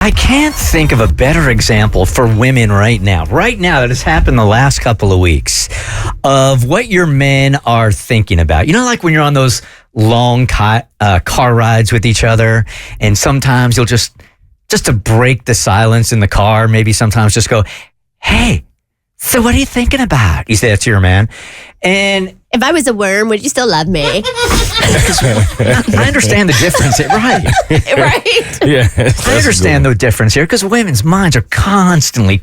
I can't think of a better example for women right now that has happened the last couple of weeks of what your men are thinking about. You know, like when you're on those long car rides with each other, and sometimes you'll just to break the silence in the car, maybe sometimes just go, "Hey, so what are you thinking about?" You say that to your man. And if I was a worm, would you still love me? I understand the difference. Right. Right? Yeah. I understand the difference here because women's minds are constantly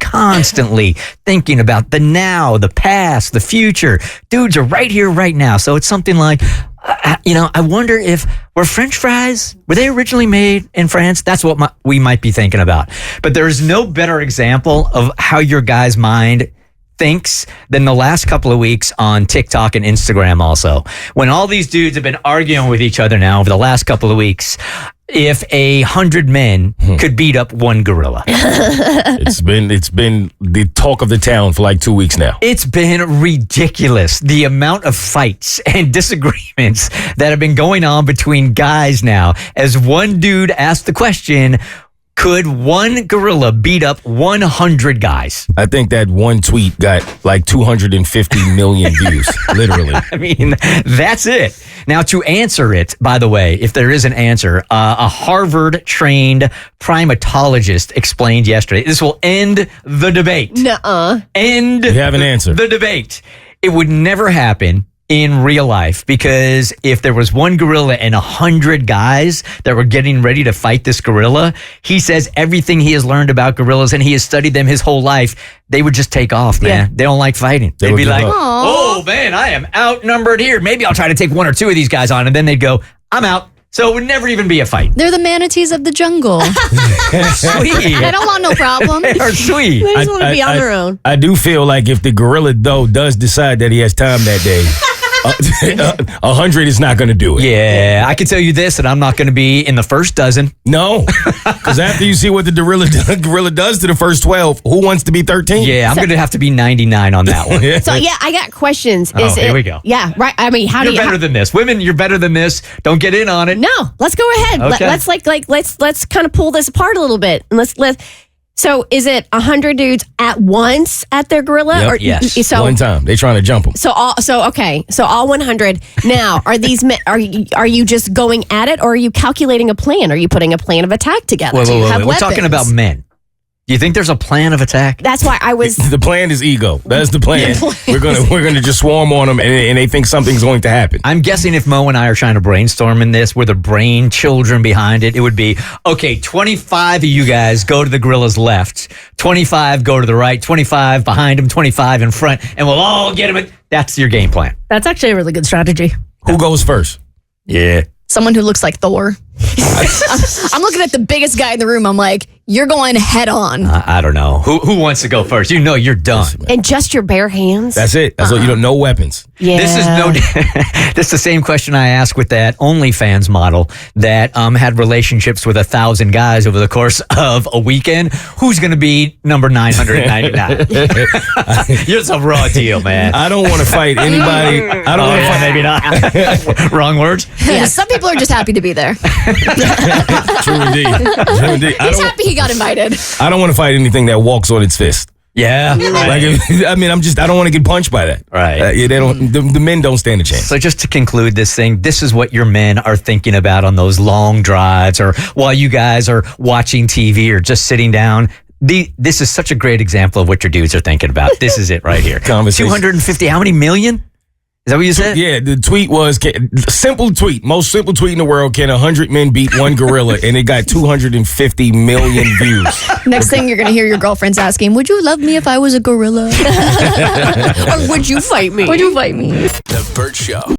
thinking about the now, the past, the future. Dudes are right here, right now. So it's something like, I wonder if were French fries, were they originally made in France? That's what we might be thinking about. But there is no better example of how your guy's mind thinks than the last couple of weeks on TikTok and Instagram also. When all these dudes have been arguing with each other now over the last couple of weeks, if 100 men could beat up one gorilla. It's been the talk of the town for like 2 weeks now. It's been ridiculous, the amount of fights and disagreements that have been going on between guys now, as one dude asked the question, could one gorilla beat up 100 guys? I think that one tweet got like 250 million views, literally. I mean, that's it. Now, to answer it, by the way, if there is an answer, a Harvard-trained primatologist explained yesterday, this will end the debate. Nuh-uh. End You have an answer. the debate. It would never happen in real life, because if there was one gorilla and 100 guys that were getting ready to fight this gorilla, he says everything he has learned about gorillas, and he has studied them his whole life, they would just take off, man. Yeah. They don't like fighting. They They'd would be give like, up. oh man, I am outnumbered here. Maybe I'll try to take one or two of these guys on, and then they'd go, I'm out. So it would never even be a fight. They're the manatees of the jungle. Sweet. They don't want no problem. They are sweet. They just want to be on their own. I do feel like if the gorilla, though, does decide that he has time that day, 100 is not going to do it. Yeah, I can tell you this, and I'm not going to be in the first dozen. No, because after you see what the gorilla does to the first 12, who wants to be 13? Yeah, I'm going to have to be 99 on that one. So, yeah, I got questions. Here we go. Yeah, right. I mean, You're better than this. Women, you're better than this. Don't get in on it. No, let's go ahead. Okay. Let's kind of pull this apart a little bit. And let's. So, is it 100 dudes at once at their gorilla? Yep. Or Yes. So One time. They trying to jump him. So all 100. Now, are these men? Are you just going at it, or are you calculating a plan? Are you putting a plan of attack together? Do you have We're talking weapons? about men. Do you think there's a plan of attack? That's why I was. The plan is ego. That's the plan. We're gonna just swarm on them, and they think something's going to happen. I'm guessing if Mo and I are trying to brainstorm in this, we're the brain children behind it, it would be, okay, 25 of you guys go to the gorilla's left, 25 go to the right, 25 behind him, 25 in front, and we'll all get him. That's your game plan. That's actually a really good strategy. Who goes first? Yeah. Someone who looks like Thor. I'm looking at the biggest guy in the room. I'm like, you're going head on. I don't know. Who wants to go first? You know you're done. And just your bare hands. That's it. That's what you don't. No weapons. Yeah. This is this is the same question I asked with that OnlyFans model that had relationships with 1,000 guys over the course of a weekend. Who's going to be number 999? It's a raw deal, man. I don't want to fight anybody. I don't want to fight. Maybe not. Wrong words. Yeah, some people are just happy to be there. True indeed. True indeed. He's happy he got invited. I don't want to fight anything that walks on its fist. Yeah. Like, I don't want to get punched by that. Right. Yeah, they don't. The men don't stand a chance. So just to conclude this thing, this is what your men are thinking about on those long drives, or while you guys are watching TV or just sitting down. This is such a great example of what your dudes are thinking about. This is it right here. Conversation. 250, how many million? Is that what you said? Yeah, the tweet was simple tweet, most simple tweet in the world. Can 100 men beat one gorilla? And it got 250 million views. Next thing you're going to hear your girlfriends asking, would you love me if I was a gorilla? Or would you fight me? Would you fight me? The Bert Show.